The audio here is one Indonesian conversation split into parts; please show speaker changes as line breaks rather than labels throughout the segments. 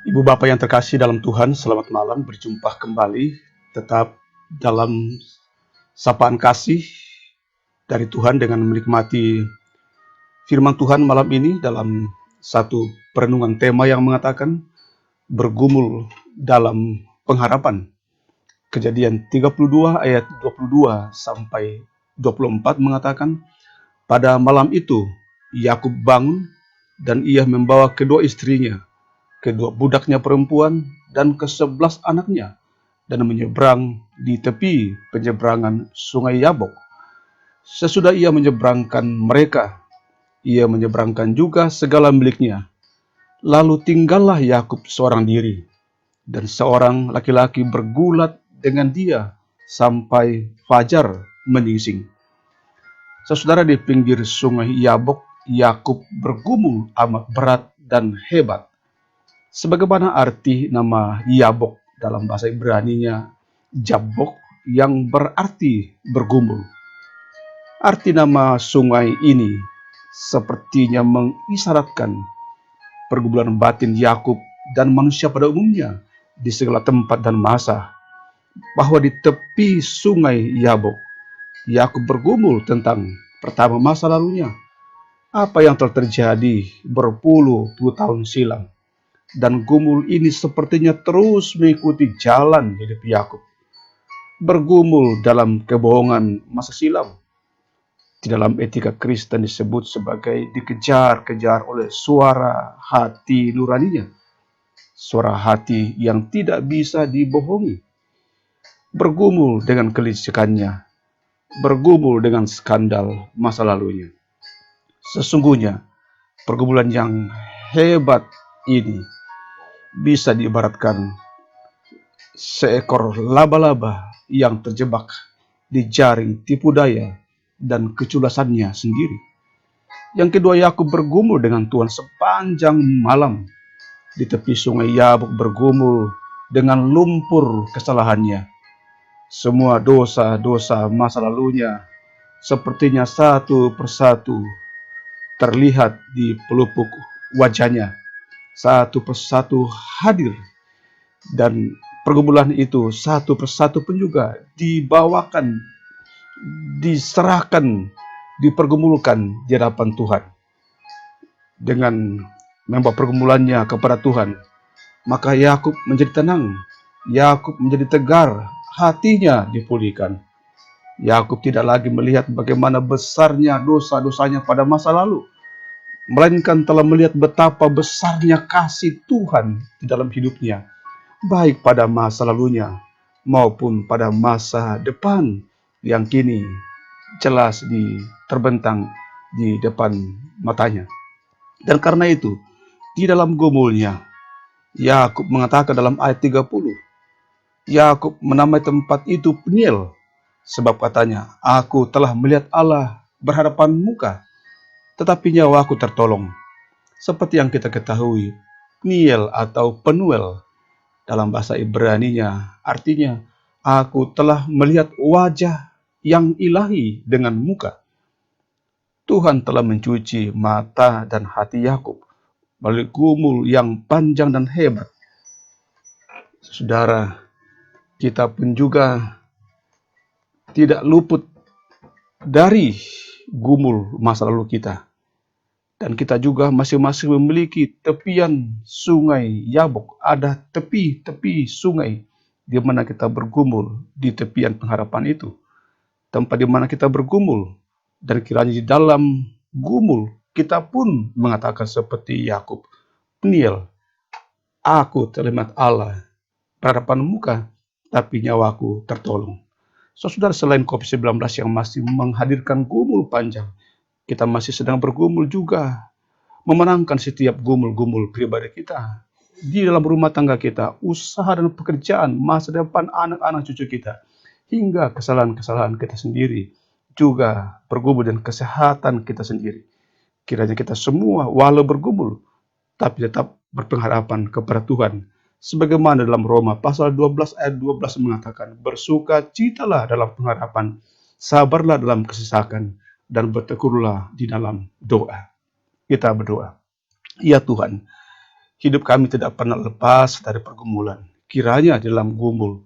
Ibu Bapak yang terkasih dalam Tuhan, selamat malam, berjumpa kembali tetap dalam sapaan kasih dari Tuhan dengan menikmati firman Tuhan malam ini dalam satu perenungan tema yang mengatakan bergumul dalam pengharapan. Kejadian 32 ayat 22 sampai 24 mengatakan, pada malam itu Yakub bangun dan ia membawa kedua istrinya, kedua budaknya perempuan, dan ke-11 anaknya, dan menyeberang di tepi penyeberangan sungai Yabok. Sesudah ia menyeberangkan mereka, ia menyeberangkan juga segala miliknya. Lalu tinggallah Yakub seorang diri, dan seorang laki-laki bergulat dengan dia sampai fajar menyingsing. Saudara, di pinggir sungai Yabok, Yakub bergumul amat berat dan hebat. Sebagaimana arti nama Yabok dalam bahasa Ibraninya Jabbok, yang berarti bergumul. Arti nama sungai ini sepertinya mengisyaratkan pergumulan batin Yakub dan manusia pada umumnya di segala tempat dan masa, bahwa di tepi sungai Yabok, Yakub bergumul tentang pertama masa lalunya, apa yang telah terjadi berpuluh-puluh tahun silam. Dan gumul ini sepertinya terus mengikuti jalan hidup Yakub. Bergumul dalam kebohongan masa silam. Di dalam etika Kristen disebut sebagai dikejar-kejar oleh suara hati nuraninya. Suara hati yang tidak bisa dibohongi. Bergumul dengan kelicikannya. Bergumul dengan skandal masa lalunya. Sesungguhnya pergumulan yang hebat ini bisa diibaratkan seekor laba-laba yang terjebak di jaring tipu daya dan keculasannya sendiri. Yang kedua, Yakub bergumul dengan Tuhan sepanjang malam. Di tepi sungai Yabok bergumul dengan lumpur kesalahannya. Semua dosa-dosa masa lalunya sepertinya satu persatu terlihat di pelupuk wajahnya. Satu persatu hadir, dan pergumulan itu satu persatu pun juga dibawakan, diserahkan, dipergumulkan di hadapan Tuhan. Dengan membawa pergumulannya kepada Tuhan, maka Yakub menjadi tenang, Yakub menjadi tegar, hatinya dipulihkan. Yakub tidak lagi melihat bagaimana besarnya dosa-dosanya pada masa lalu, melainkan telah melihat betapa besarnya kasih Tuhan di dalam hidupnya, baik pada masa lalunya maupun pada masa depan yang kini jelas terbentang di depan matanya. Dan karena itu, di dalam gumulnya, Yakub mengatakan dalam ayat 30, Yakub menamai tempat itu Peniel, sebab katanya, aku telah melihat Allah berhadapan muka, tetapi nyawaku tertolong. Seperti yang kita ketahui, Peniel atau Penuel dalam bahasa Ibraninya artinya, aku telah melihat wajah yang ilahi dengan muka. Tuhan telah mencuci mata dan hati Yakub melalui gumul yang panjang dan hebat. Saudara, kita pun juga tidak luput dari gumul masa lalu kita. Dan kita juga masing-masing memiliki tepian sungai Yabok. Ada tepi-tepi sungai di mana kita bergumul di tepian pengharapan itu. Tempat di mana kita bergumul. Dan kiranya di dalam gumul kita pun mengatakan seperti Yakub, Peniel, aku terlihat Allah berhadapan muka, tapi nyawaku tertolong. Saudara, selain COVID-19 yang masih menghadirkan gumul panjang, kita masih sedang bergumul juga, memenangkan setiap gumul-gumul pribadi kita, di dalam rumah tangga kita, usaha dan pekerjaan, masa depan anak-anak cucu kita, hingga kesalahan-kesalahan kita sendiri, juga bergumul dengan kesehatan kita sendiri. Kiranya kita semua walau bergumul, tapi tetap berpengharapan kepada Tuhan. Sebagaimana dalam Roma pasal 12 ayat 12 mengatakan, bersukacitalah dalam pengharapan, sabarlah dalam kesesakan, dan bertekunlah di dalam doa. Kita berdoa. Ya Tuhan, Hidup kami tidak pernah lepas dari pergumulan. Kiranya dalam gumul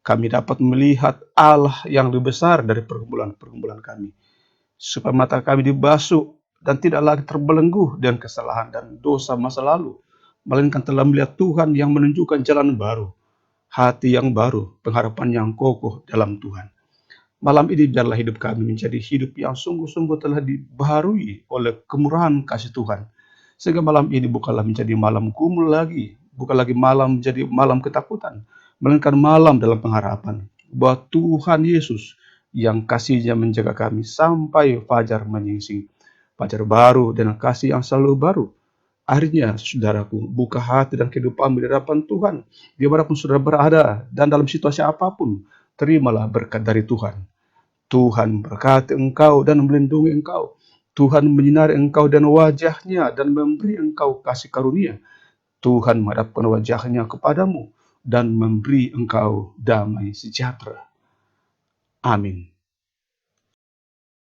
kami dapat melihat Allah yang lebih besar dari pergumulan-pergumulan kami. Supaya mata kami dibasuh dan tidak lagi terbelenggu dengan kesalahan dan dosa masa lalu, melainkan telah melihat Tuhan yang menunjukkan jalan baru, hati yang baru, pengharapan yang kokoh dalam Tuhan. Malam ini biarlah hidup kami menjadi hidup yang sungguh-sungguh telah dibaharui oleh kemurahan kasih Tuhan. Sehingga malam ini bukanlah menjadi malam gumul lagi, bukan lagi malam menjadi malam ketakutan, melainkan malam dalam pengharapan bahwa Tuhan Yesus yang kasihnya menjaga kami sampai fajar menyingsing. Fajar baru dengan kasih yang selalu baru. Akhirnya, saudaraku, buka hati dan kehidupanmu di hadapan Tuhan. Dimanapun saudara berada dan dalam situasi apapun, terimalah berkat dari Tuhan. Tuhan berkati engkau dan melindungi engkau. Tuhan menyinari engkau dan wajahnya dan memberi engkau kasih karunia. Tuhan menghadapkan wajahnya kepadamu dan memberi engkau damai sejahtera. Amin.